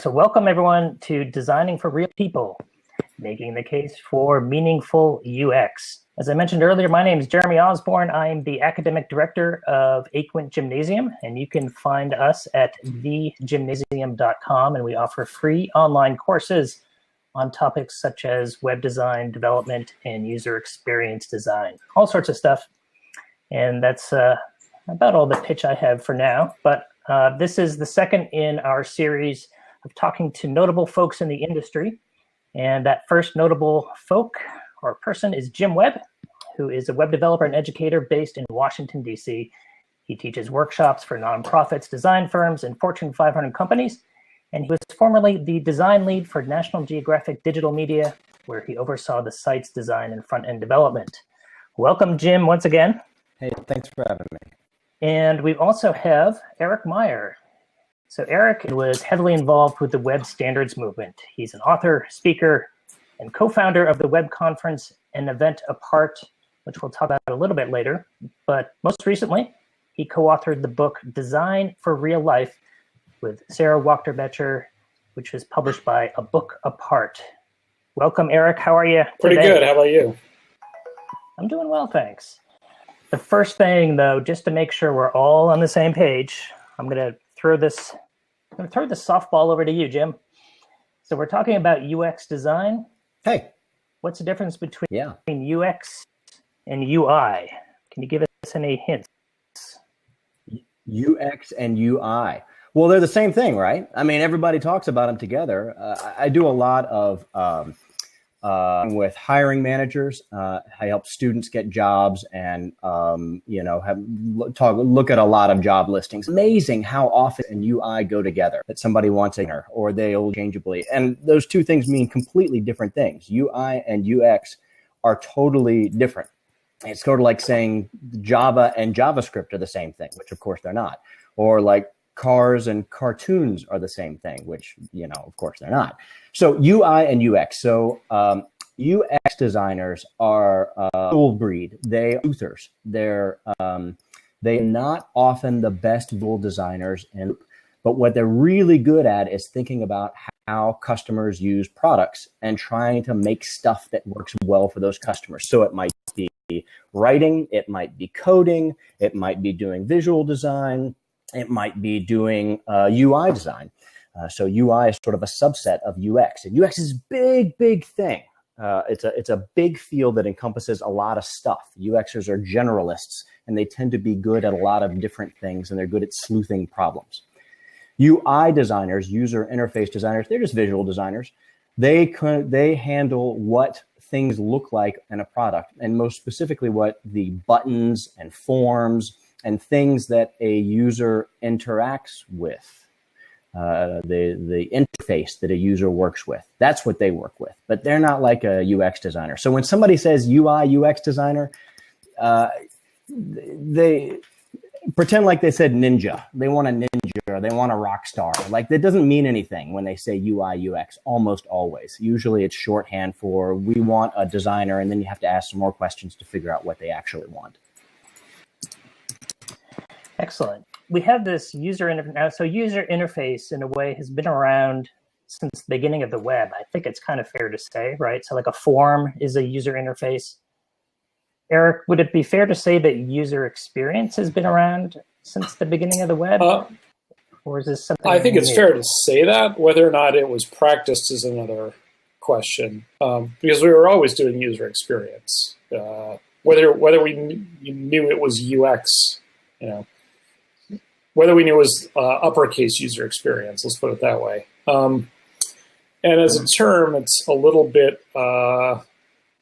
So welcome everyone to Designing for Real People, making the case for meaningful UX. As I mentioned earlier, my name is Jeremy Osborn. I am the academic director of Aquint Gymnasium, and you can find us at thegymnasium.com, and we offer free online courses on topics such as web design, development, and user experience design, all sorts of stuff. And that's about all the pitch I have for now, but this is the second in our series of talking to notable folks in the industry. And that first notable folk or person is Jim Webb, who is a web developer and educator based in Washington, D.C. He teaches workshops for nonprofits, design firms, and Fortune 500 companies. And he was formerly the design lead for National Geographic Digital Media, where he oversaw the site's design and front-end development. Welcome, Jim, once again. Hey, thanks for having me. And we also have Eric Meyer. So Eric was heavily involved with the web standards movement. He's an author, speaker, and co-founder of the web conference and event Apart, which we'll talk about a little bit later. But most recently, he co-authored the book Design for Real Life with Sarah Wachter-Becher, which was published by A Book Apart. Welcome, Eric. How are you today? Pretty good. How about you? I'm doing well, thanks. The first thing, though, just to make sure we're all on the same page, I'm going to throw this softball over to you, Jim. So we're talking about UX design. Hey. What's the difference between UX and UI? Can you give us any hints? UX and UI. Well, they're the same thing, right? I mean, everybody talks about them together. I do a lot of with hiring managers. I help students get jobs and, look at a lot of job listings. Amazing how often an UI go together, that somebody wants or they interchangeably. And those two things mean completely different things. UI and UX are totally different. It's sort of like saying Java and JavaScript are the same thing, which of course they're not. Or like cars and cartoons are the same thing, which, of course they're not. So UI and UX. So UX designers are dual breed. They're authors. They're not often the best visual designers, but what they're really good at is thinking about how customers use products and trying to make stuff that works well for those customers. So it might be writing, it might be coding, it might be doing visual design, it might be doing UI design. So UI is sort of a subset of UX. And UX is a big thing. It's a big field that encompasses a lot of stuff. UXers are generalists, and they tend to be good at a lot of different things, and they're good at sleuthing problems. UI designers, user interface designers, they're just visual designers. They handle what things look like in a product, and most specifically what the buttons and forms and things that a user interacts with, the interface that a user works with. That's what they work with, but they're not like a UX designer. So when somebody says UI, UX designer, they pretend like they said ninja. They want a ninja or they want a rock star. Like that doesn't mean anything when they say UI, UX, almost always. Usually it's shorthand for we want a designer, and then you have to ask some more questions to figure out what they actually want. Excellent. We have this user interface now. So user interface, in a way, has been around since the beginning of the web. I think it's kind of fair to say, right? So like a form is a user interface. Eric, would it be fair to say that user experience has been around since the beginning of the web? Or is this something I think it's fair to say that. Whether or not it was practiced is another question. Because we were always doing user experience. Whether we knew it was UX, whether we knew it was uppercase user experience, let's put it that way. And as a term, it's a little bit,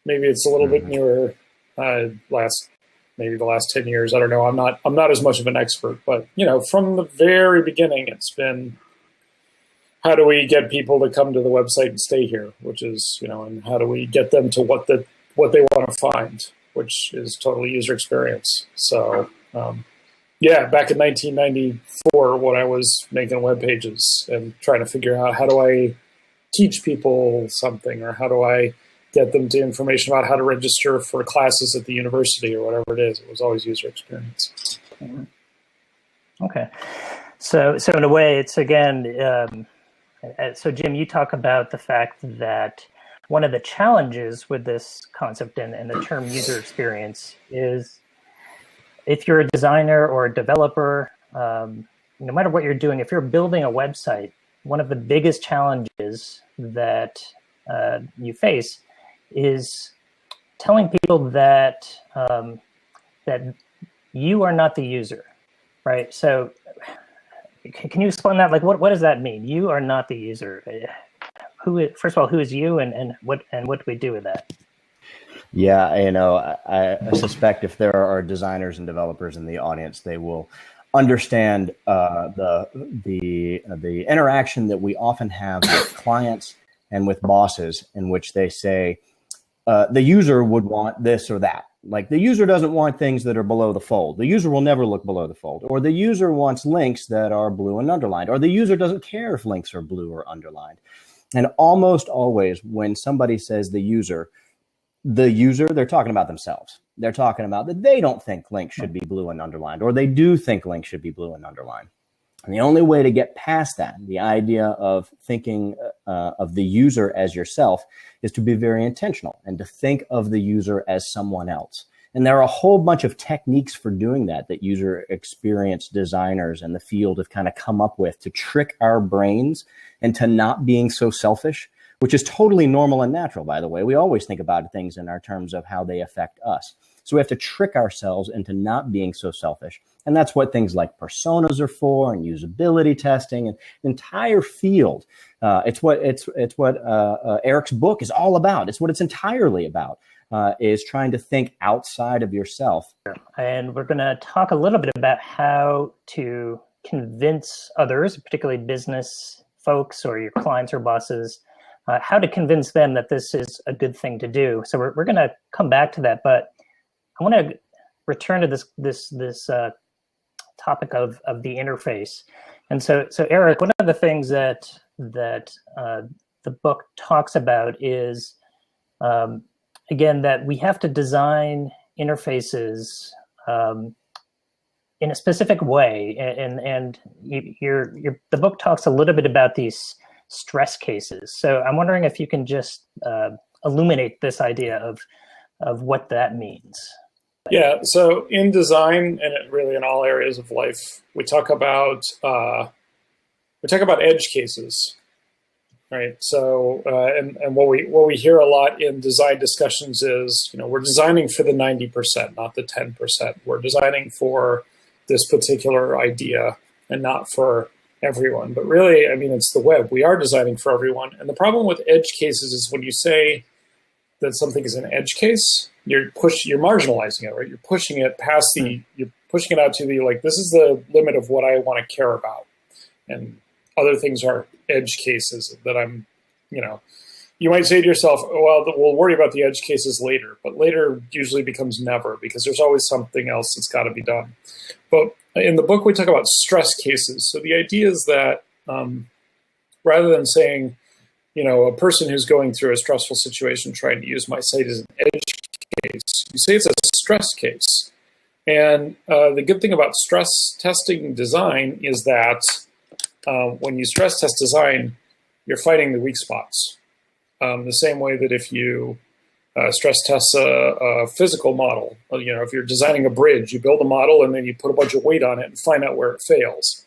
maybe it's a little bit newer, the last 10 years. I don't know. I'm not as much of an expert, but from the very beginning, it's been how do we get people to come to the website and stay here, which is, and how do we get them to what they want to find, which is total user experience. So, back in 1994, when I was making web pages and trying to figure out how do I teach people something, or how do I get them to information about how to register for classes at the university or whatever it is, it was always user experience. Okay. So in a way, it's again, So Jim, you talk about the fact that one of the challenges with this concept and the term user experience is if you're a designer or a developer, no matter what you're doing, if you're building a website, one of the biggest challenges that you face is telling people that that you are not the user, right? So can you explain that? Like, what does that mean? You are not the user. First of all, who is you, and what do we do with that? Yeah, I suspect if there are designers and developers in the audience, they will understand the interaction that we often have with clients and with bosses, in which they say the user would want this or that. Like, the user doesn't want things that are below the fold. The user will never look below the fold. Or the user wants links that are blue and underlined. Or the user doesn't care if links are blue or underlined. And almost always when somebody says the user, they're talking about themselves. They're talking about that they don't think links should be blue and underlined, or they do think links should be blue and underlined. And the only way to get past that, the idea of thinking of the user as yourself, is to be very intentional and to think of the user as someone else. And there are a whole bunch of techniques for doing that user experience designers in the field have kind of come up with to trick our brains into not being so selfish, which is totally normal and natural, by the way. We always think about things in our terms of how they affect us. So we have to trick ourselves into not being so selfish. And that's what things like personas are for, and usability testing, and the entire field. It's what Eric's book is all about. It's what it's entirely about, is trying to think outside of yourself. And we're going to talk a little bit about how to convince others, particularly business folks or your clients or bosses, how to convince them that this is a good thing to do. So we're going to come back to that, but I want to return to this topic of the interface. And so Eric, one of the things that the book talks about is, again, that we have to design interfaces in a specific way. And the book talks a little bit about these stress cases. So I'm wondering if you can just illuminate this idea of what that means. Yeah, so in design, and really in all areas of life, we talk about edge cases, right? So and what we hear a lot in design discussions is, we're designing for the 90%, not the 10%. We're designing for this particular idea and not for everyone. But really, I mean, it's the web. We are designing for everyone. And the problem with edge cases is when you say that something is an edge case, you're marginalizing it, right? You're pushing it past you're pushing it out to the, like, this is the limit of what I want to care about. And other things are edge cases that I'm, you might say to yourself, well, we'll worry about the edge cases later, but later usually becomes never, because there's always something else that's got to be done. But in the book, we talk about stress cases. So the idea is that rather than saying, a person who's going through a stressful situation trying to use my site as an edge case, you say it's a stress case. And the good thing about stress testing design is that when you stress test design, you're fighting the weak spots. The same way that if you stress test a physical model, if you're designing a bridge, you build a model and then you put a bunch of weight on it and find out where it fails.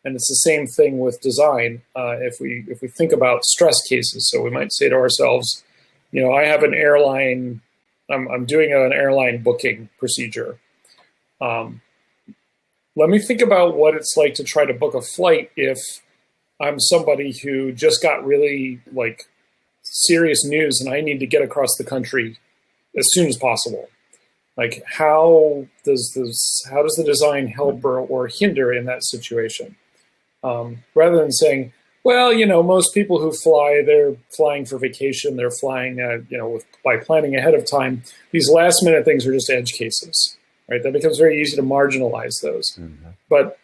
And it's the same thing with design. If we think about stress cases, so we might say to ourselves, I have an airline, I'm doing an airline booking procedure. Let me think about what it's like to try to book a flight if I'm somebody who just got really serious news and I need to get across the country as soon as possible. Like, how does the design help or hinder in that situation? Rather than saying, well, most people who fly, they're flying for vacation, they're flying, by planning ahead of time. These last minute things are just edge cases, right? That becomes very easy to marginalize those. Mm-hmm. But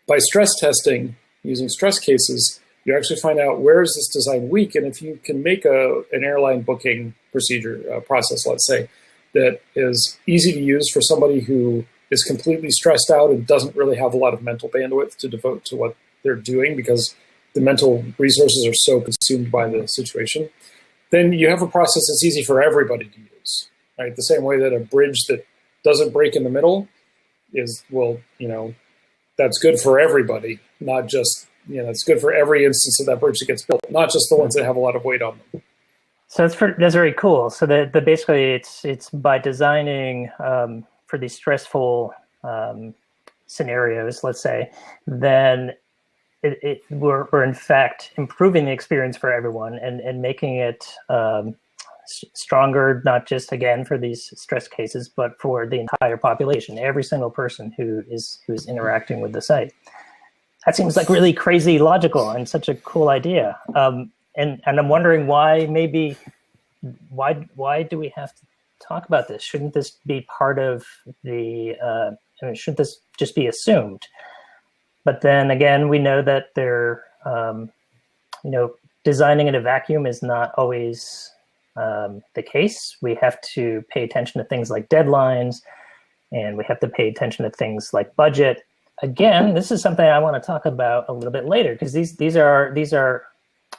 by stress testing, using stress cases, you actually find out where is this design weak, and if you can make an airline booking procedure process, let's say, that is easy to use for somebody who is completely stressed out and doesn't really have a lot of mental bandwidth to devote to what they're doing because the mental resources are so consumed by the situation, then you have a process that's easy for everybody to use, right? The same way that a bridge that doesn't break in the middle is, well, that's good for everybody, not just, it's good for every instance of that bridge that gets built, not just the ones that have a lot of weight on them. So that's very cool. So that basically it's by designing for these stressful scenarios, let's say, then we're in fact improving the experience for everyone and making it stronger, not just again for these stress cases, but for the entire population, every single person who's interacting with the site. That seems like really crazy logical and such a cool idea. And I'm wondering why do we have to talk about this? Shouldn't this be part of the, shouldn't this just be assumed? But then again, we know that designing in a vacuum is not always the case. We have to pay attention to things like deadlines, and we have to pay attention to things like budget. Again, this is something I want to talk about a little bit later, because these are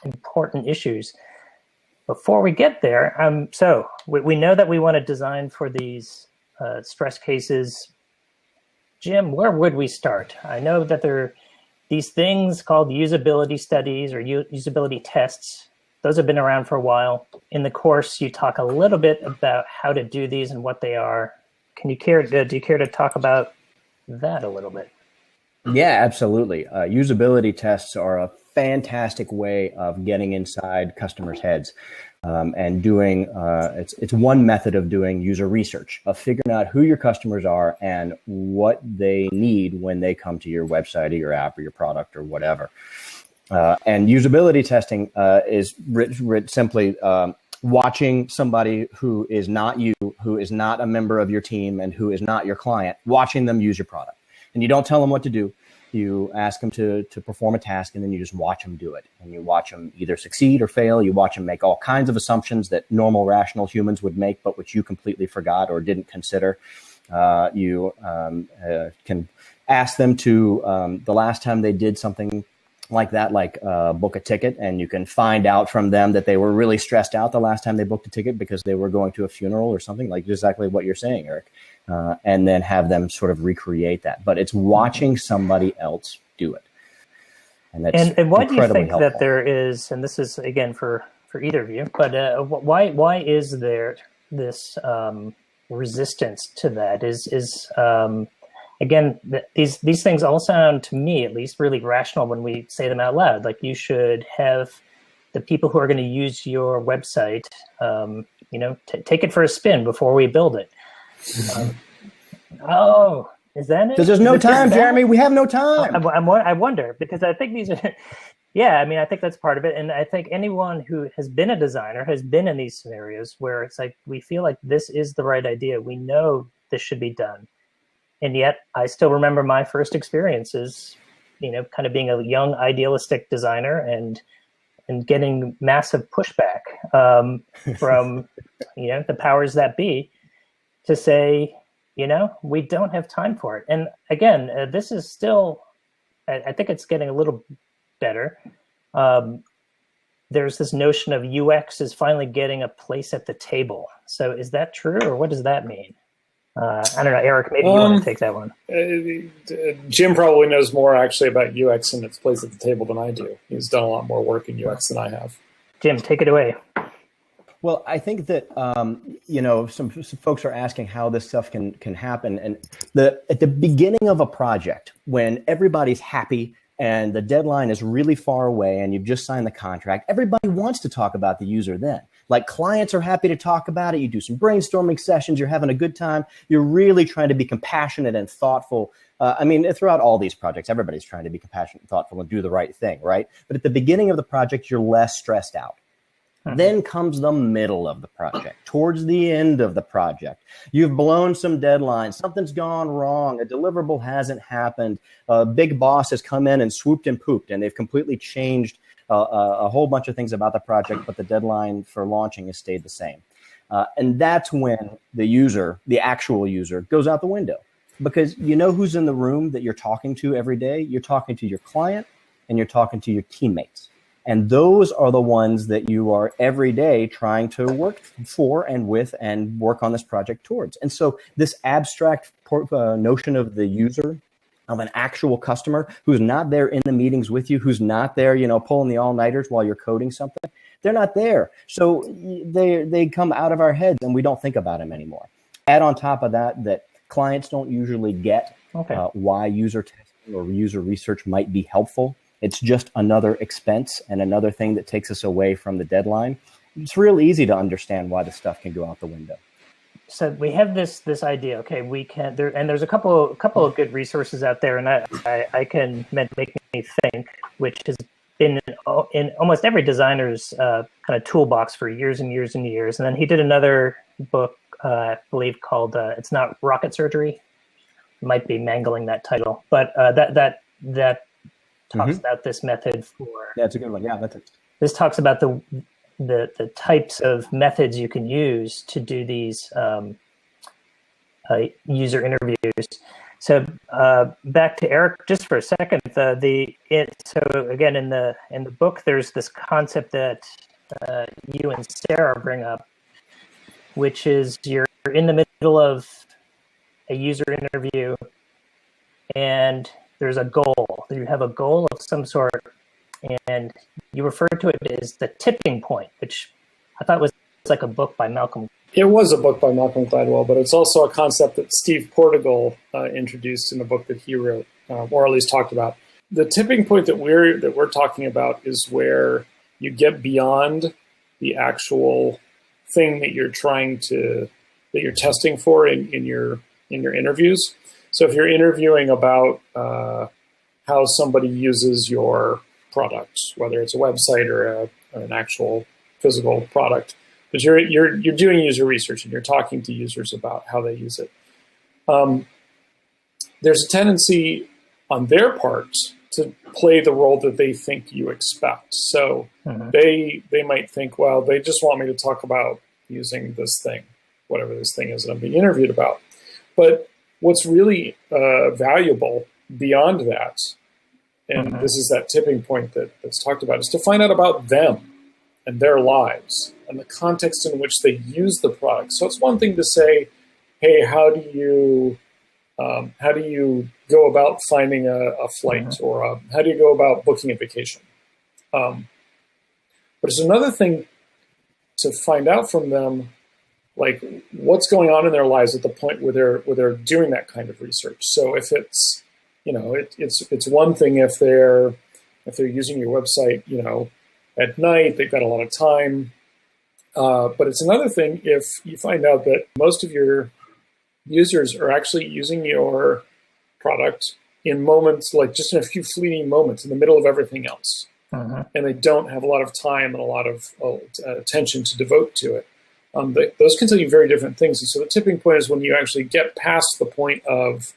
important issues. Before we get there, so we know that we want to design for these stress cases. Jim, where would we start? I know that there are these things called usability studies or usability tests. Those have been around for a while. In the course, you talk a little bit about how to do these and what they are. Do you care to talk about that a little bit? Yeah, absolutely. Usability tests are a fantastic way of getting inside customers' heads and doing, it's one method of doing user research, of figuring out who your customers are and what they need when they come to your website or your app or your product or whatever. And usability testing is simply watching somebody who is not you, who is not a member of your team, and who is not your client, watching them use your product. And you don't tell them what to do. You ask them to perform a task, and then you just watch them do it. And you watch them either succeed or fail. You watch them make all kinds of assumptions that normal, rational humans would make, but which you completely forgot or didn't consider. You can ask them to, the last time they did something like that, like book a ticket, and you can find out from them that they were really stressed out the last time they booked a ticket because they were going to a funeral or something, like exactly what you're saying, Eric. And then have them sort of recreate that. But it's watching somebody else do it. And that's and why do you think helpful. that there is, and this is again for either of you, but why is there this resistance to that? Is again, these things all sound, to me at least, really rational when we say them out loud. Like, you should have the people who are going to use your website, take it for a spin before we build it. Is that it? Because there's no time, Jeremy. We have no time. I wonder, because I think these are, I think that's part of it. And I think anyone who has been a designer has been in these scenarios where it's like, we feel like this is the right idea. We know this should be done. And yet I still remember my first experiences, kind of being a young idealistic designer and getting massive pushback from, the powers that be, to say, we don't have time for it. And again, this is still, I think it's getting a little better. There's this notion of UX is finally getting a place at the table. So is that true, or what does that mean? I don't know, Eric, maybe you want to take that one. Jim probably knows more actually about UX and its place at the table than I do. He's done a lot more work in UX than I have. Jim, take it away. Well, I think that, some folks are asking how this stuff can happen. And at the beginning of a project, when everybody's happy and the deadline is really far away and you've just signed the contract, everybody wants to talk about the user then. Like, clients are happy to talk about it. You do some brainstorming sessions. You're having a good time. You're really trying to be compassionate and thoughtful. Throughout all these projects, everybody's trying to be compassionate and thoughtful and do the right thing, right? But at the beginning of the project, you're less stressed out. Then comes the middle of the project, towards the end of the project. You've blown some deadlines. Something's gone wrong. A deliverable hasn't happened. A big boss has come in and swooped and pooped, and they've completely changed a whole bunch of things about the project, but the deadline for launching has stayed the same. And that's when the actual user, goes out the window. Because you know who's in the room that you're talking to every day? You're talking to your client, and you're talking to your teammates. And those are the ones that you are every day trying to work for and with and work on this project towards. And so this abstract notion of the user, of an actual customer who's not there in the meetings with you, who's not there, pulling the all-nighters while you're coding something, they're not there. So they come out of our heads and we don't think about them anymore. Add on top of that clients don't usually get why user testing or user research might be helpful. It's just another expense and another thing that takes us away from the deadline. It's real easy to understand why the stuff can go out the window. So we have this idea. Okay, we can there, and there's a couple of good resources out there, and I can make me think, which has been in almost every designer's kind of toolbox for years and years and years. And then he did another book, I believe, called "It's Not Rocket Surgery." Might be mangling that title, but that talks about this method for. Yeah, it's a good one. Yeah, that's it. This talks about the types of methods you can use to do these user interviews. So back to Eric just for a second. So again in the book, there's this concept that you and Sarah bring up, which is you're in the middle of a user interview, and there's a goal. You have a goal of some sort, and you refer to it as the tipping point, which I thought was like a book by Malcolm. It was a book by Malcolm Gladwell, but it's also a concept that Steve Portugal introduced in the book that he wrote, or at least talked about. The tipping point that we're talking about is where you get beyond the actual thing that you're testing for in your interviews. So if you're interviewing about how somebody uses your product, whether it's a website or an actual physical product, but you're doing user research and you're talking to users about how they use it. There's a tendency on their part to play the role that they think you expect. So they might think, well, they just want me to talk about using this thing, whatever this thing is that I'm being interviewed about. But what's really valuable beyond that, and this is that tipping point that's talked about, is to find out about them and their lives and the context in which they use the product. So it's one thing to say, hey, how do you go about finding a flight, or how do you go about booking a vacation? But it's another thing to find out from them, like, what's going on in their lives at the point where they're doing that kind of research. So if it's, it's one thing if they're using your website, at night, they've got a lot of time. But it's another thing if you find out that most of your users are actually using your product in moments, like just in a few fleeting moments in the middle of everything else. And they don't have a lot of time and a lot of attention to devote to it. Those can tell you very different things. And so the tipping point is when you actually get past the point of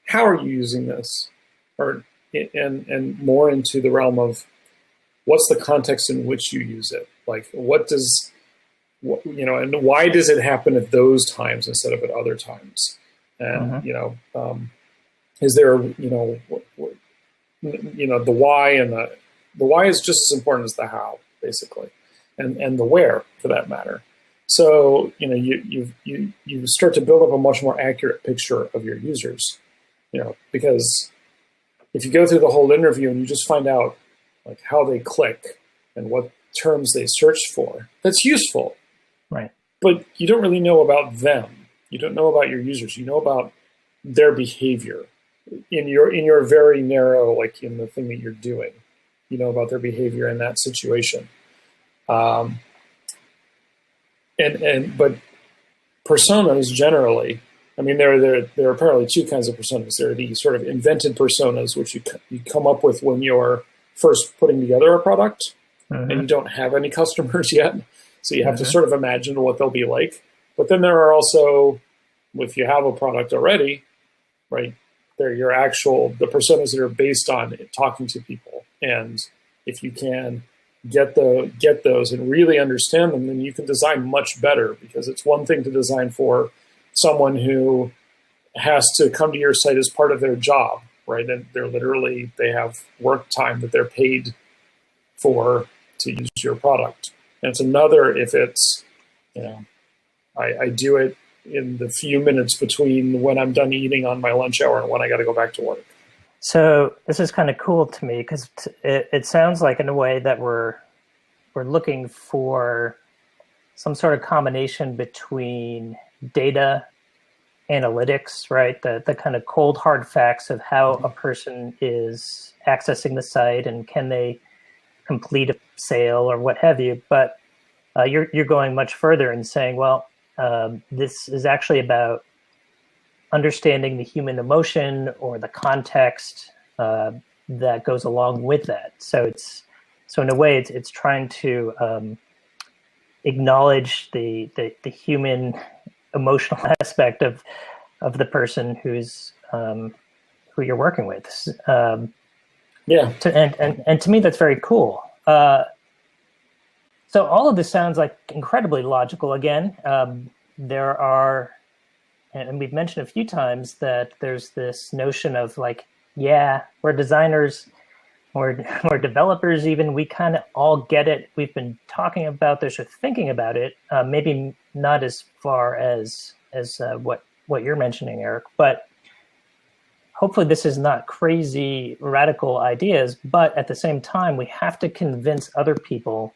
how are you using this, and more into the realm of what's the context in which you use it. Like and why does it happen at those times instead of at other times? And, is there, the why, and the why is just as important as the how, basically, and the where for that matter. So, you start to build up a much more accurate picture of your users, because if you go through the whole interview and you just find out like how they click and what terms they search for, that's useful. Right. But you don't really know about them. You don't know about your users. You know about their behavior in your very narrow, like in the thing that you're doing. You know about their behavior in that situation. But personas generally, I mean, there are apparently two kinds of personas. There are the sort of invented personas, which you come up with when you're first putting together a product, and you don't have any customers yet. So you have to sort of imagine what they'll be like. But then there are also, if you have a product already, right, they're the personas that are based on talking to people. And if you can get those and really understand them, then you can design much better, because it's one thing to design for someone who has to come to your site as part of their job, right? And they have work time that they're paid for to use your product. And it's another if it's, I do it in the few minutes between when I'm done eating on my lunch hour and when I got to go back to work. So this is kind of cool to me because it sounds like in a way that we're looking for some sort of combination between data analytics, right? The kind of cold hard facts of how a person is accessing the site and can they complete a sale or what have you. But you're going much further and saying, well, this is actually about understanding the human emotion or the context that goes along with that. So in a way, it's trying to acknowledge the human emotional aspect of the person who you're working with. And to me, that's very cool. So all of this sounds like incredibly logical. Again, there are, and we've mentioned a few times that there's this notion of like, yeah, we're designers, or developers even, we kind of all get it. We've been talking about this or thinking about it, maybe not as far as what you're mentioning, Eric, but hopefully this is not crazy radical ideas, but at the same time, we have to convince other people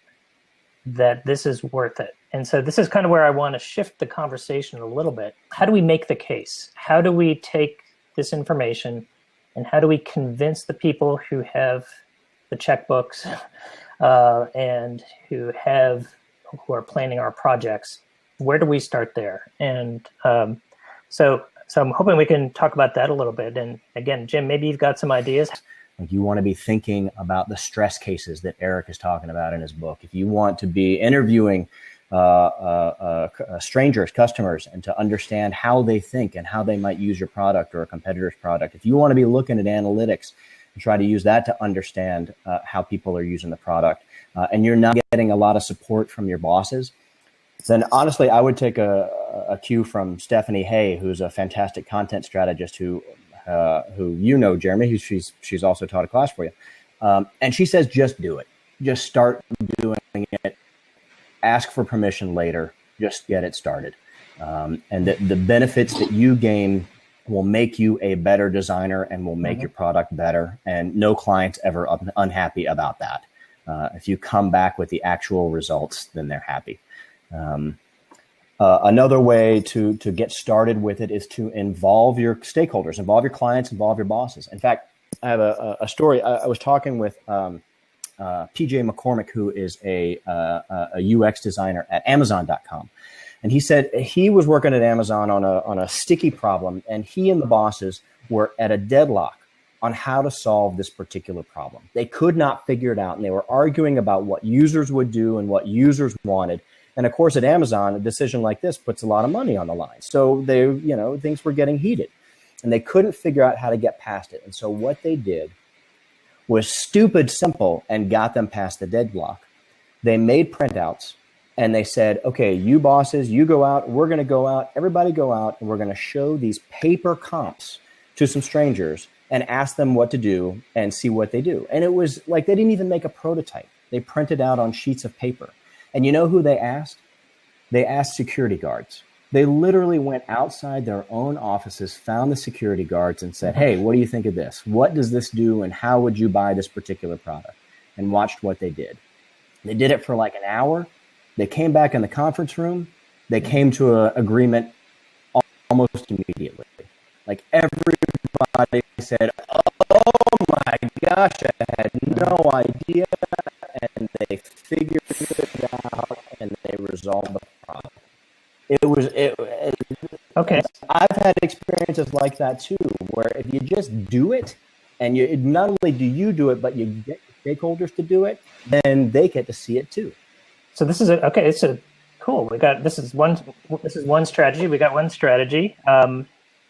that this is worth it. And so this is kind of where I want to shift the conversation a little bit. How do we make the case? How do we take this information and how do we convince the people who have the checkbooks and who are planning our projects? Where do we start there? And so I'm hoping we can talk about that a little bit. And again, Jim, maybe you've got some ideas. Like you want to be thinking about the stress cases that Eric is talking about in his book. If you want to be interviewing strangers, customers, and to understand how they think and how they might use your product or a competitor's product. If you want to be looking at analytics and try to use that to understand how people are using the product, and you're not getting a lot of support from your bosses, then honestly, I would take a cue from Stephanie Hay, who's a fantastic content strategist who Jeremy, she's also taught a class for you. And she says, just do it. Just start doing it. Ask for permission later. Just get it started. And the benefits that you gain will make you a better designer and will make your product better. And no client's ever unhappy about that. If you come back with the actual results, then they're happy. Another way to get started with it is to involve your stakeholders, involve your clients, involve your bosses. In fact, I have a story. I was talking with PJ McCormick, who is a UX designer at Amazon.com. And he said he was working at Amazon on a sticky problem, and he and the bosses were at a deadlock on how to solve this particular problem. They could not figure it out, and they were arguing about what users would do and what users wanted. And of course, at Amazon, a decision like this puts a lot of money on the line. So things were getting heated, and they couldn't figure out how to get past it. And so what they did was stupid simple and got them past the deadlock. They made printouts and they said, okay, you bosses, you go out, we're going to go out, everybody go out, and we're going to show these paper comps to some strangers and ask them what to do and see what they do. And it was like they didn't even make a prototype. They printed out on sheets of paper. And you know who they asked? They asked security guards. They literally went outside their own offices, found the security guards and said, hey, what do you think of this? What does this do? And how would you buy this particular product? And watched what they did. They did it for like an hour. They came back in the conference room. They came to an agreement almost immediately. Like everybody said, oh my gosh, I had no idea. And they figured it out and they resolved the problem. Okay. I've had experiences like that too, where if you just do it, and not only do you do it, but you get stakeholders to do it, then they get to see it too. So this is cool. This is one strategy. We got one strategy.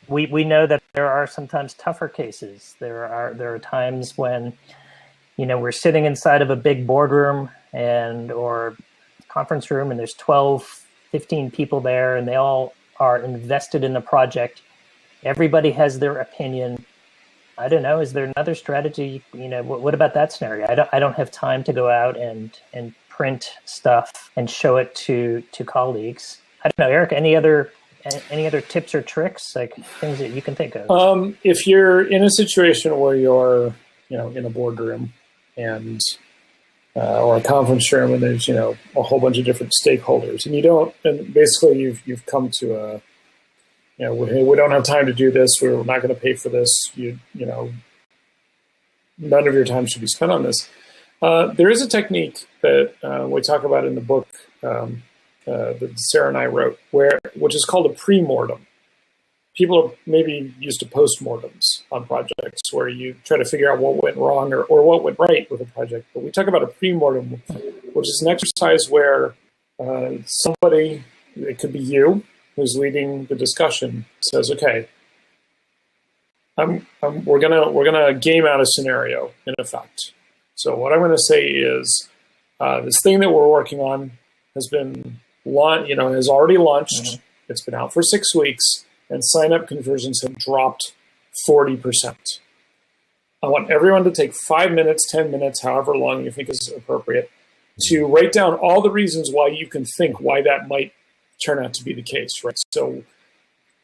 We know that there are sometimes tougher cases. There are times when, we're sitting inside of a big boardroom or conference room, and there's 12, 15 people there, and they all are invested in the project. Everybody has their opinion. I don't know. Is there another strategy? What about that scenario? I don't have time to go out and print stuff and show it to colleagues. I don't know, Eric. Any other tips or tricks, like things that you can think of? If you're in a situation where you're, in a boardroom and or a conference room, and there's a whole bunch of different stakeholders, and basically you've come to a we don't have time to do this. We're not going to pay for this. None of your time should be spent on this. There is a technique that we talk about in the book that Sarah and I wrote, which is called a pre-mortem. People are maybe used to postmortems on projects where you try to figure out what went wrong or what went right with a project. But we talk about a pre-mortem, which is an exercise where somebody, it could be you, who's leading the discussion, says, "Okay, we're gonna game out a scenario in effect. So what I'm going to say is this thing that we're working on has been has already launched. Mm-hmm. It's been out for 6 weeks, and sign-up conversions have dropped 40%. I want everyone to take 5 minutes, 10 minutes, however long you think is appropriate, to write down all the reasons why you can think why that might turn out to be the case, right? So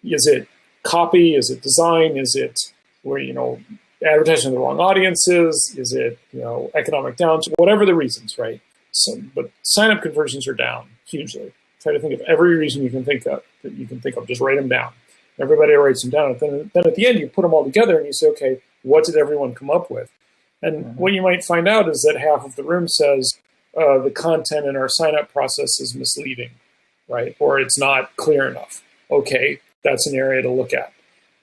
is it copy? Is it design? Is it where, advertising to the wrong audiences? Is it, economic downturn? Whatever the reasons, right? So, but sign-up conversions are down hugely. Try to think of every reason you can think of that you can think of. Just write them down. Everybody writes them down. And then at the end, you put them all together and you say, okay, what did everyone come up with? And what you might find out is that half of the room says the content in our sign-up process is misleading, right? Or it's not clear enough. Okay, that's an area to look at.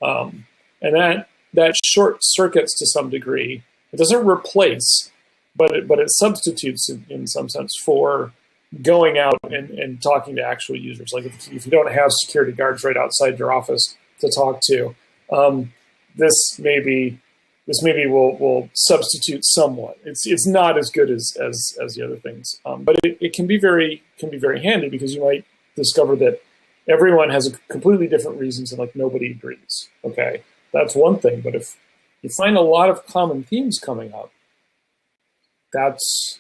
And that short circuits to some degree. It doesn't replace, but it substitutes in some sense for going out and talking to actual users. Like if you don't have security guards right outside your office to talk to, this maybe will substitute somewhat. It's not as good as the other things, but it can be very handy because you might discover that everyone has a completely different reasons and like nobody agrees. Okay, that's one thing. But if you find a lot of common themes coming up, that's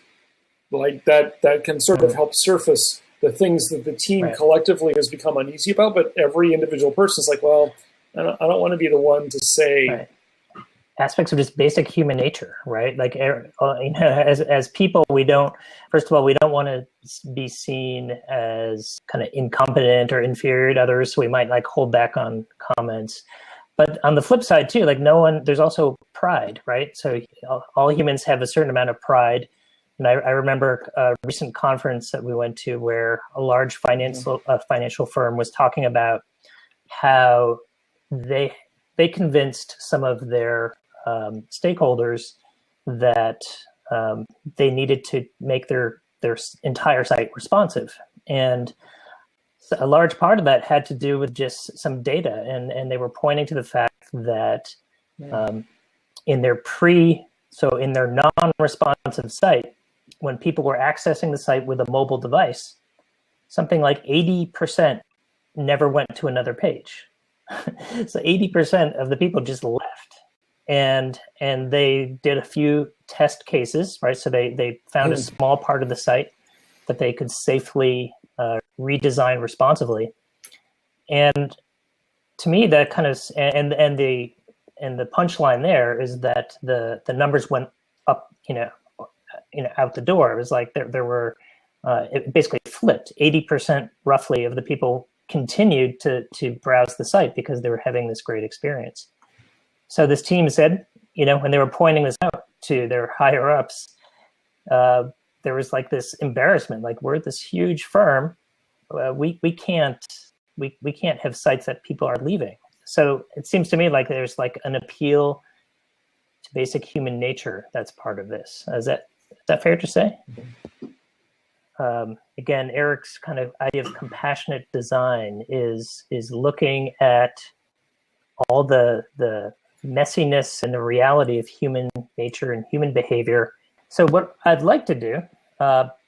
like that can sort of help surface the things that the team collectively has become uneasy about. But every individual person is like, well, I don't want to be the one to say. Aspects of just basic human nature, right? Like, as people, we don't want to be seen as kind of incompetent or inferior to others. So we might like hold back on comments. But on the flip side too, like there's also pride, right? So all humans have a certain amount of pride. And I remember a recent conference that we went to where a large financial firm was talking about how they convinced some of their stakeholders that they needed to make their entire site responsive. And a large part of that had to do with just some data. And they were pointing to the fact that in their non-responsive site, when people were accessing the site with a mobile device, something like 80% never went to another page. So 80% of the people just left. And they did a few test cases, right? So they found a small part of the site that they could safely redesign responsively. And to me, that kind of and the punchline there is that the numbers went up, out the door. It was like there were it basically flipped. 80% roughly of the people continued to browse the site because they were having this great experience. So this team said, when they were pointing this out to their higher ups, there was like this embarrassment, like we're this huge firm, we can't have sites that people are leaving. So it seems to me like there's like an appeal to basic human nature that's part of this. Is that fair to say? Again, Eric's kind of idea of compassionate design is looking at all the messiness and the reality of human nature and human behavior. So what I'd like to do,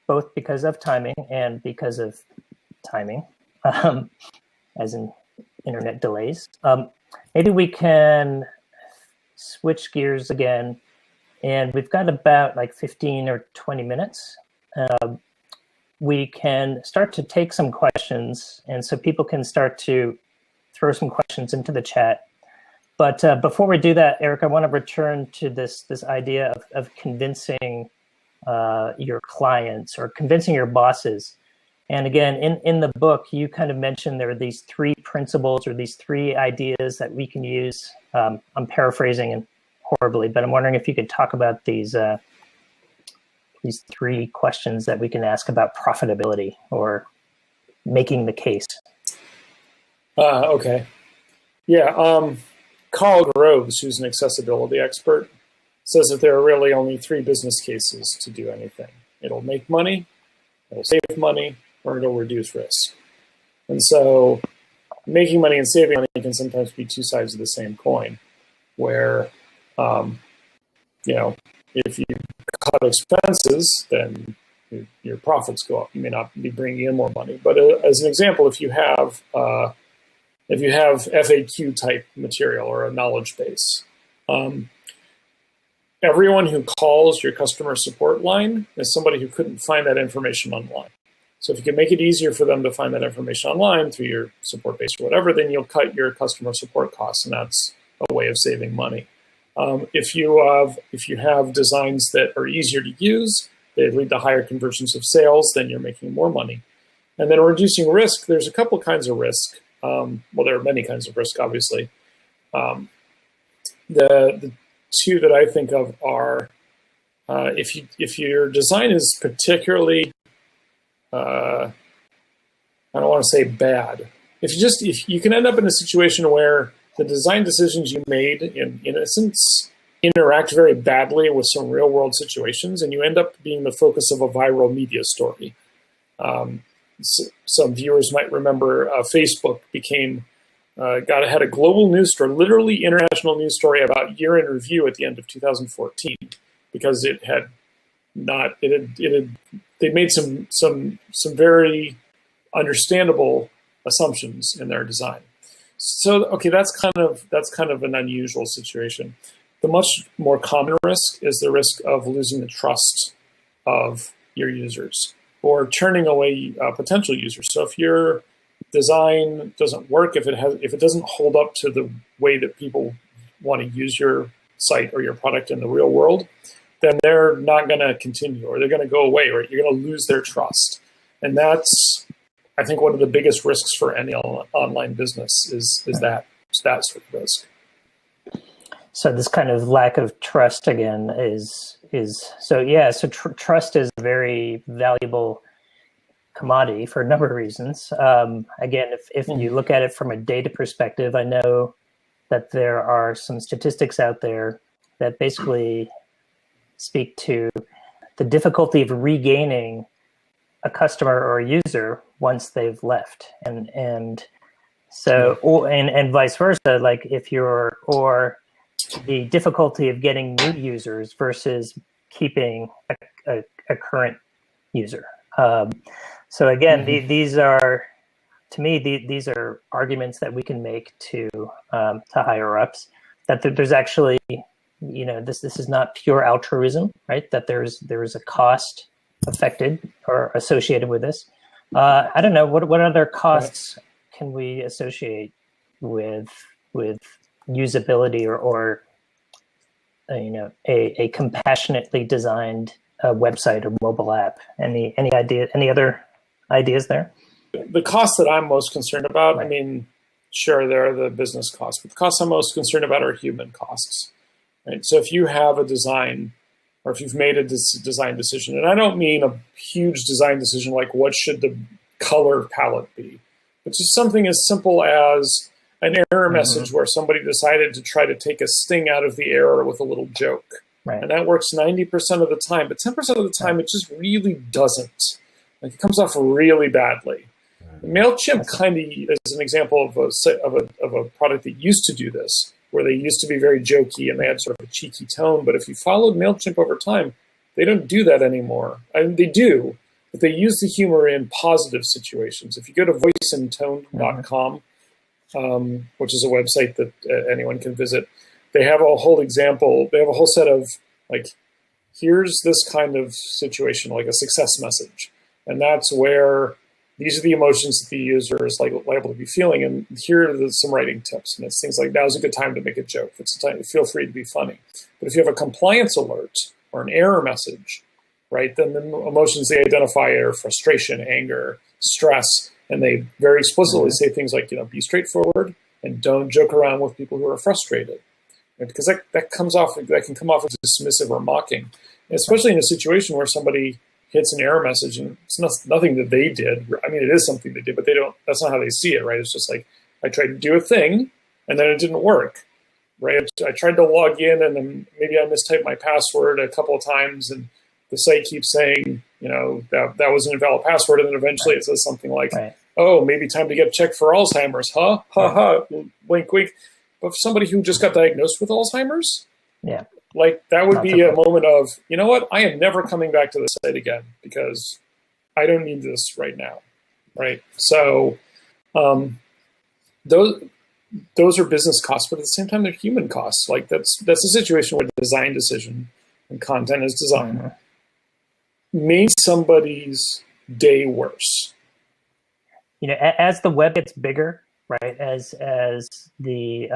both because of timing and because of timing, as in internet delays, maybe we can switch gears again, and we've got about like 15 or 20 minutes. We can start to take some questions, and so people can start to throw some questions into the chat. But before we do that, Eric, I want to return to this idea of convincing your clients or convincing your bosses. And again, in the book, you kind of mentioned there are these three principles or these three ideas that we can use. I'm paraphrasing horribly, but I'm wondering if you could talk about these three questions that we can ask about profitability or making the case. Okay. Yeah. Carl Groves, who's an accessibility expert, says that there are really only three business cases to do anything. It'll make money, it'll save money, or it'll reduce risk. And so making money and saving money can sometimes be two sides of the same coin, where, if you cut expenses, then your profits go up. You may not be bringing in more money. But as an example, if you have FAQ type material or a knowledge base, everyone who calls your customer support line is somebody who couldn't find that information online. So if you can make it easier for them to find that information online through your support base or whatever, then you'll cut your customer support costs, and that's a way of saving money. If you have designs that are easier to use, they lead to higher conversions of sales, then you're making more money. And then reducing risk, there's a couple kinds of risk. There are many kinds of risk, obviously. The two that I think of are if your design is particularly, I don't want to say bad. If you can end up in a situation where the design decisions you made, in essence, interact very badly with some real world situations, and you end up being the focus of a viral media story. Some viewers might remember Facebook had a global news story, literally international news story about year in review at the end of 2014, because they made some very understandable assumptions in their design. So okay, that's kind of an unusual situation. The much more common risk is the risk of losing the trust of your users or turning away potential users. So if your design doesn't work, if it doesn't hold up to the way that people want to use your site or your product in the real world, then they're not going to continue, or they're going to go away, or you're going to lose their trust. And that's, I think, one of the biggest risks for any online business is that sort of risk. So this kind of lack of trust again is trust is a very valuable commodity for a number of reasons. Again, if you look at it from a data perspective, I know that there are some statistics out there that basically speak to the difficulty of regaining a customer or a user once they've left, and vice versa. Like or the difficulty of getting new users versus keeping a current user. So again, these are, to me, these are arguments that we can make to higher ups, that there's actually, this is not pure altruism, right? That there is a cost affected or associated with this. I don't know, what other costs can we associate with usability or a compassionately designed website or mobile app? Any other ideas there? The costs that I'm most concerned about, right. I mean, sure, there are the business costs, but the costs I'm most concerned about are human costs. Right? So if you have a design, or if you've made a design decision, and I don't mean a huge design decision like what should the color palette be, but just something as simple as an error message where somebody decided to try to take a sting out of the error with a little joke. Right. And that works 90% of the time, but 10% of the time it just really doesn't. Like, it comes off really badly. MailChimp kind of is an example of a product that used to do this, where they used to be very jokey and they had sort of a cheeky tone. But if you followed MailChimp over time, they don't do that anymore. I mean, they do, but they use the humor in positive situations. If you go to voiceandtone.com, which is a website that anyone can visit, they have a whole example. They have a whole set of like, here's this kind of situation, like a success message. And that's where these are the emotions that the user is liable to be feeling. And here are some writing tips. And it's things like, now's a good time to make a joke. It's a time, feel free to be funny. But if you have a compliance alert or an error message, right, then the emotions they identify are frustration, anger, stress. And they very explicitly say things like, be straightforward and don't joke around with people who are frustrated. And because that can come off as dismissive or mocking, and especially in a situation where somebody hits an error message and it's nothing that they did. I mean, it is something they did, but that's not how they see it, right? It's just like, I tried to do a thing and then it didn't work, right? I tried to log in and then maybe I mistyped my password a couple of times and the site keeps saying, that was an invalid password. And then eventually it says something like, oh, maybe time to get checked for Alzheimer's, huh? Ha ha, wink, wink. But for somebody who just got diagnosed with Alzheimer's, like that would be a moment of, you know what? I am never coming back to the site again because I don't need this right now, right? So those are business costs, but at the same time, they're human costs. Like that's a situation where the design decision and content is designed made somebody's day worse. As the web gets bigger, right? As the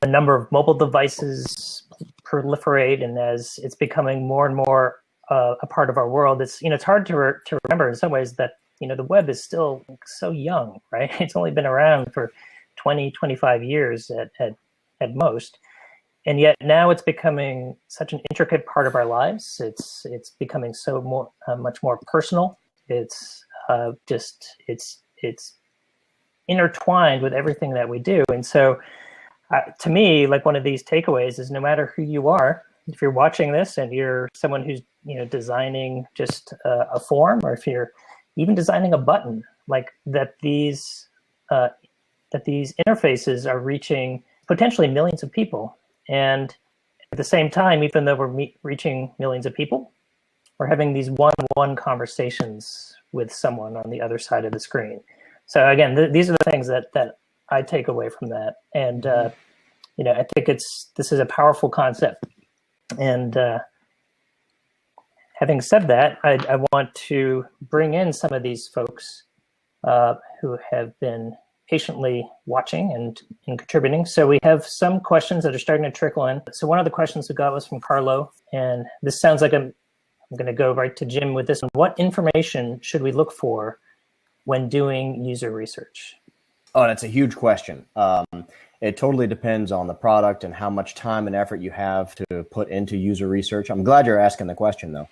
number of mobile devices proliferate, and as it's becoming more and more a part of our world, it's hard to remember in some ways that the web is still so young, right? It's only been around for 20, 25 years at most, and yet now it's becoming such an intricate part of our lives. It's becoming so much more personal. It's intertwined with everything that we do, and so. To me, like one of these takeaways is no matter who you are, if you're watching this and you're someone who's designing just a form, or if you're even designing a button, like that these interfaces are reaching potentially millions of people, and at the same time, even though we're reaching millions of people, we're having these one-on-one conversations with someone on the other side of the screen. So again, these are the things that I take away from that, and I think this is a powerful concept. And having said that, I want to bring in some of these folks who have been patiently watching and contributing. So we have some questions that are starting to trickle in. So one of the questions we got was from Carlo, and this sounds like I'm going to go right to Jim with this one. What information should we look for when doing user research? Oh, that's a huge question. It totally depends on the product and how much time and effort you have to put into user research. I'm glad you're asking the question, though.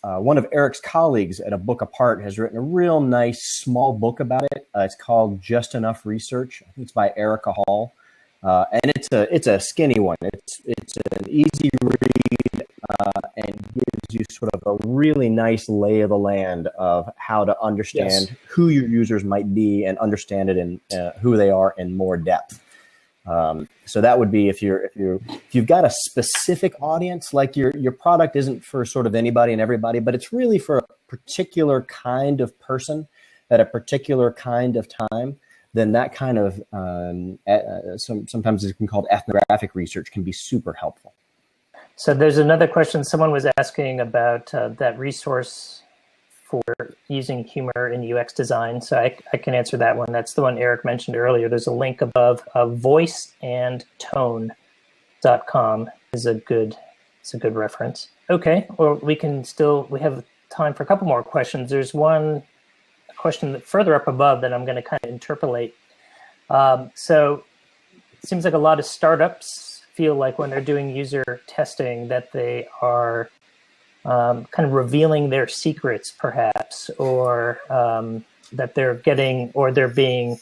One of Eric's colleagues at A Book Apart has written a real nice small book about it. It's called Just Enough Research. I think it's by Erica Hall, and it's a skinny one. It's an easy read and gives you sort of a really nice lay of the land of how to understand who your users might be and understand it in who they are in more depth. So that would be if you've got a specific audience, like your product isn't for sort of anybody and everybody, but it's really for a particular kind of person at a particular kind of time, then that kind of sometimes it's been called ethnographic research can be super helpful. So there's another question. Someone was asking about that resource for using humor in UX design. So I can answer that one. That's the one Eric mentioned earlier. There's a link above. Voiceandtone.com is a good reference. Okay, well, we have time for a couple more questions. There's one question that further up above that I'm going to kind of interpolate. So it seems like a lot of startups feel like when they're doing user testing that they are kind of revealing their secrets, perhaps, or that they're being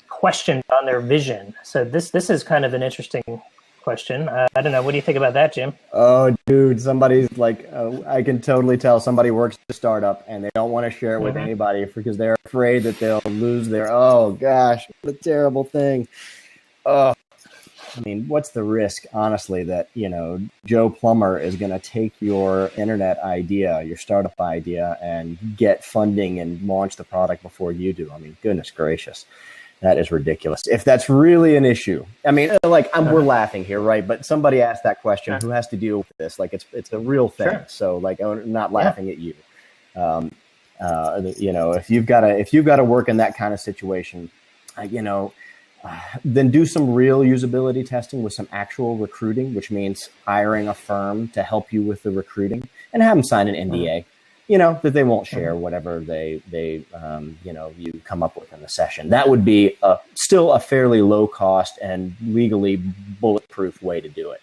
questioned on their vision. So this is kind of an interesting question. I don't know. What do you think about that, Jim? Oh, dude, somebody's like, I can totally tell somebody works at a startup and they don't want to share it with anybody because they're afraid that they'll lose their, oh gosh, what a terrible thing. I mean, what's the risk, honestly, that, Joe Plumber is going to take your internet idea, your startup idea, and get funding and launch the product before you do? I mean, goodness gracious. That is ridiculous. If that's really an issue, I mean, like we're laughing here, right? But somebody asked that question, who has to deal with this? Like it's a real thing. Sure. So like, I'm not laughing at you. You know, if you've got to work in that kind of situation, you know, then do some real usability testing with some actual recruiting, which means hiring a firm to help you with the recruiting, and have them sign an NDA. You know, that they won't share whatever they you know, you come up with in the session. That would be still a fairly low cost and legally bulletproof way to do it,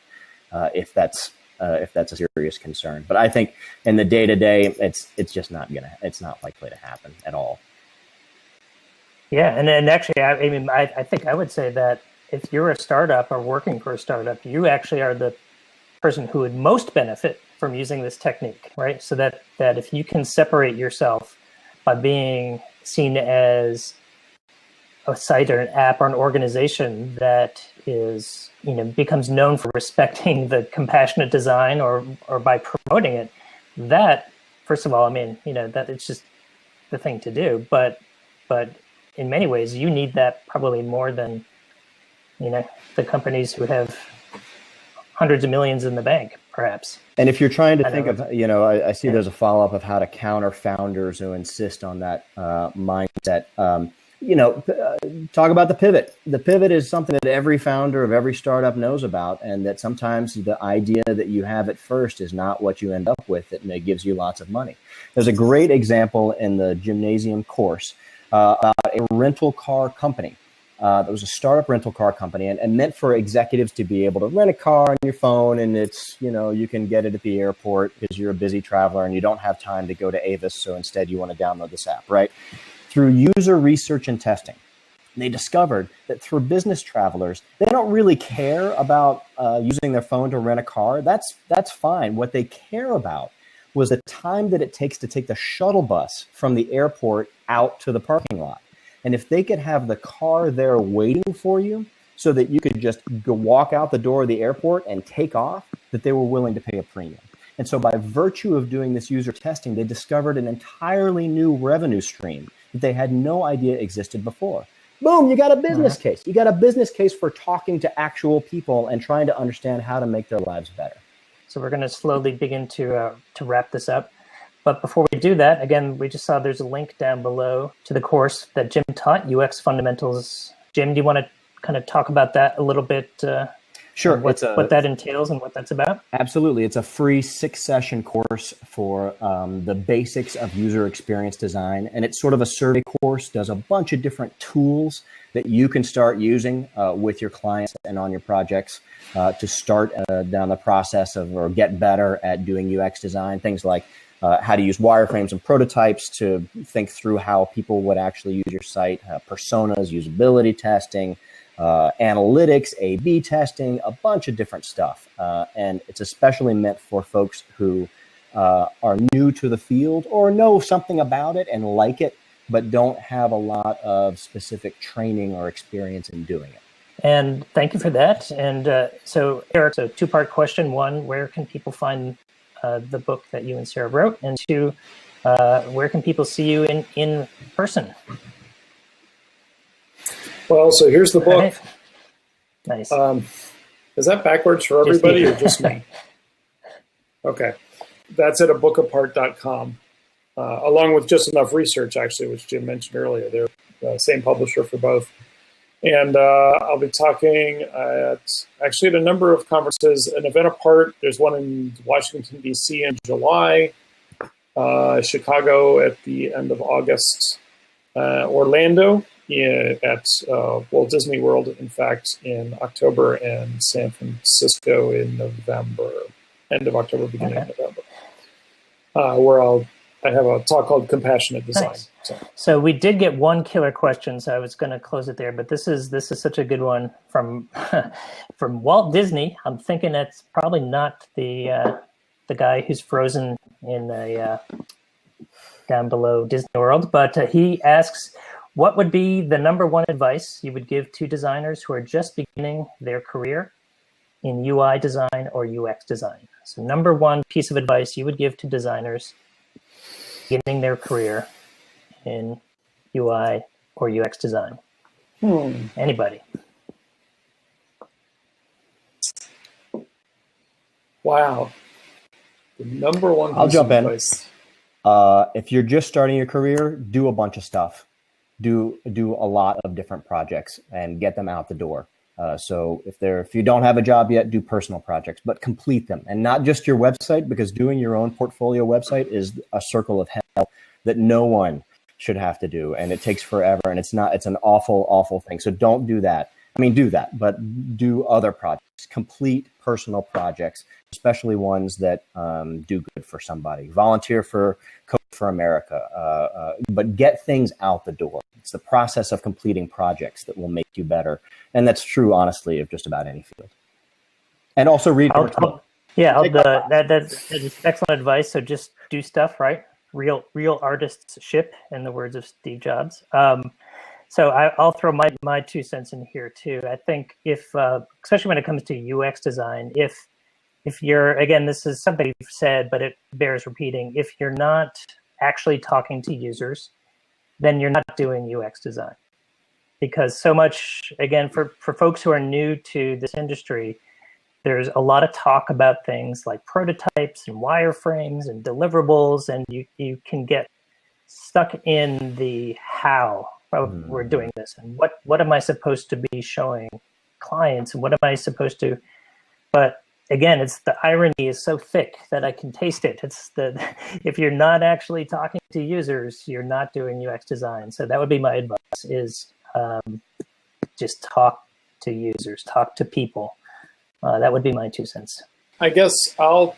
if that's a serious concern. But I think in the day to day, it's just it's not likely to happen at all. Yeah, and actually, I mean, I think I would say that if you're a startup or working for a startup, you actually are the person who would most benefit from using this technique, right? So that if you can separate yourself by being seen as a site or an app or an organization that is, you know, becomes known for respecting the compassionate design or by promoting it, that, first of all, I mean, you know, that it's just the thing to do. But in many ways, you need that probably more than, you know, the companies who have hundreds of millions in the bank, perhaps. And if you're trying to think of, you know, I see there's a follow-up of how to counter founders who insist on that mindset. You know, talk about the pivot. The pivot is something that every founder of every startup knows about, and that sometimes the idea that you have at first is not what you end up with. It gives you lots of money. There's a great example in the Gymnasium course about a rental car company. That was a startup rental car company and meant for executives to be able to rent a car on your phone, and it's, you know, you can get it at the airport because you're a busy traveler and you don't have time to go to Avis, so instead you want to download this app, right? Through user research and testing, they discovered that for business travelers, they don't really care about using their phone to rent a car. That's fine. What they care about was the time that it takes to take the shuttle bus from the airport out to the parking lot. And if they could have the car there waiting for you so that you could just go walk out the door of the airport and take off, that they were willing to pay a premium. And so by virtue of doing this user testing, they discovered an entirely new revenue stream that they had no idea existed before. Boom, you got a business case. You got a business case for talking to actual people and trying to understand how to make their lives better. So we're going to slowly begin to wrap this up. But before we do that, again, we just saw there's a link down below to the course that Jim taught, UX Fundamentals. Jim, do you want to kind of talk about that a little bit? Sure. What that entails and what that's about? Absolutely. It's a free 6-session course for the basics of user experience design. And it's sort of a survey course, does a bunch of different tools that you can start using with your clients and on your projects to start down the process of or get better at doing UX design. Things like how to use wireframes and prototypes to think through how people would actually use your site, personas, usability testing, analytics, A/B testing, a bunch of different stuff. And it's especially meant for folks who are new to the field or know something about it and like it, but don't have a lot of specific training or experience in doing it. And thank you for that. And so, Eric, so two-part question. One, where can people find the book that you and Sarah wrote? And two, where can people see you in person? Well, so here's the book. Right. Nice. Is that backwards for everybody or just me? Okay. That's at abookapart.com, along with Just Enough Research, actually, which Jim mentioned earlier. They're the same publisher for both. And I'll be talking at a number of conferences. An event apart, there's one in Washington, D.C. in July, Chicago at the end of August, Orlando at Walt Disney World, in fact, in October, and San Francisco in November, end of October, beginning of November, where I have a talk called Compassionate Design. Nice. So we did get one killer question, so I was going to close it there. But this is such a good one from from Walt Disney. I'm thinking that's probably not the guy who's frozen in a down below Disney World, but he asks, what would be the number one advice you would give to designers who are just beginning their career in UI design or UX design? So number one piece of advice you would give to designers beginning their career in UI or UX design. Anybody? Wow. The number one I'll piece jump of in. advice. If you're just starting your career, do a bunch of stuff. Do a lot of different projects and get them out the door. So if you don't have a job yet, do personal projects, but complete them, and not just your website, because doing your own portfolio website is a circle of hell that no one should have to do, and it takes forever, and it's an awful, awful thing. So don't do that. I mean, do that, but do other projects, complete personal projects, especially ones that do good for somebody. Volunteer for Code for America, but get things out the door. It's the process of completing projects that will make you better. And that's true, honestly, of just about any field. And also read. That's excellent advice. So just do stuff, right? Real artists ship, in the words of Steve Jobs. So I'll throw my 2 cents in here too. I think especially when it comes to UX design, if you're, again, this is something you've said, but it bears repeating. If you're not actually talking to users, then you're not doing UX design. Because so much, again, for folks who are new to this industry, there's a lot of talk about things like prototypes and wireframes and deliverables, and you can get stuck in the how we're doing this, and what am I supposed to be showing clients, and what am I supposed to, but again, it's the irony is so thick that I can taste it. It's if you're not actually talking to users, you're not doing UX design. So that would be my advice: is just talk to users, talk to people. That would be my 2 cents. I guess I'll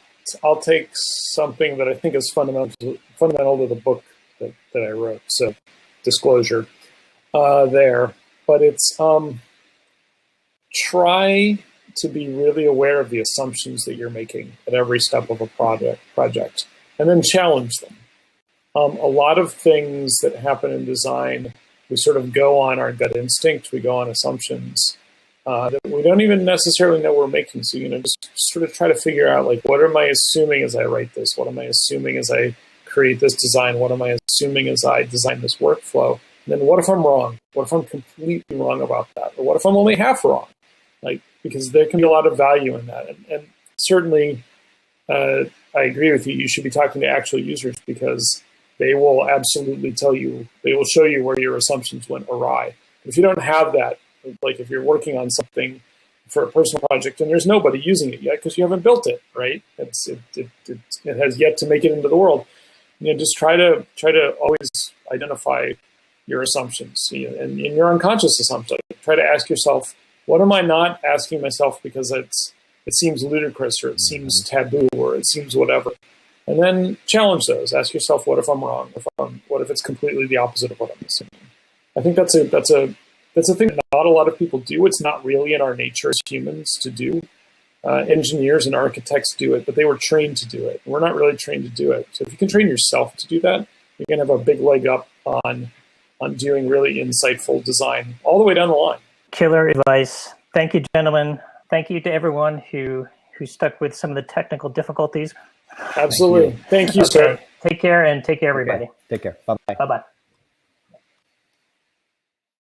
take something that I think is fundamental to the book that I wrote. So disclosure there, but it's try to be really aware of the assumptions that you're making at every step of a project, and then challenge them. A lot of things that happen in design, we sort of go on our gut instinct, we go on assumptions that we don't even necessarily know we're making. So, just sort of try to figure out, like, what am I assuming as I write this? What am I assuming as I create this design? What am I assuming as I design this workflow? And then what if I'm wrong? What if I'm completely wrong about that? Or what if I'm only half wrong? Because there can be a lot of value in that. And certainly, I agree with you. You should be talking to actual users, because they will absolutely tell you, they will show you where your assumptions went awry. If you don't have that, like if you're working on something for a personal project and there's nobody using it yet because you haven't built it, right? It has yet to make it into the world. Just try to always identify your assumptions, and your unconscious assumptions. Try to ask yourself, what am I not asking myself because it seems ludicrous, or it seems taboo, or it seems whatever? And then challenge those. Ask yourself, what if I'm wrong? What if it's completely the opposite of what I'm assuming? I think that's a thing that not a lot of people do. It's not really in our nature as humans to do. Engineers and architects do it, but they were trained to do it. We're not really trained to do it. So if you can train yourself to do that, you're going to have a big leg up on doing really insightful design all the way down the line. Killer advice. Thank you, gentlemen. Thank you to everyone who stuck with some of the technical difficulties. Absolutely. Thank you, sir. Take care, and take care, everybody. Okay. Take care. Bye-bye. Bye-bye.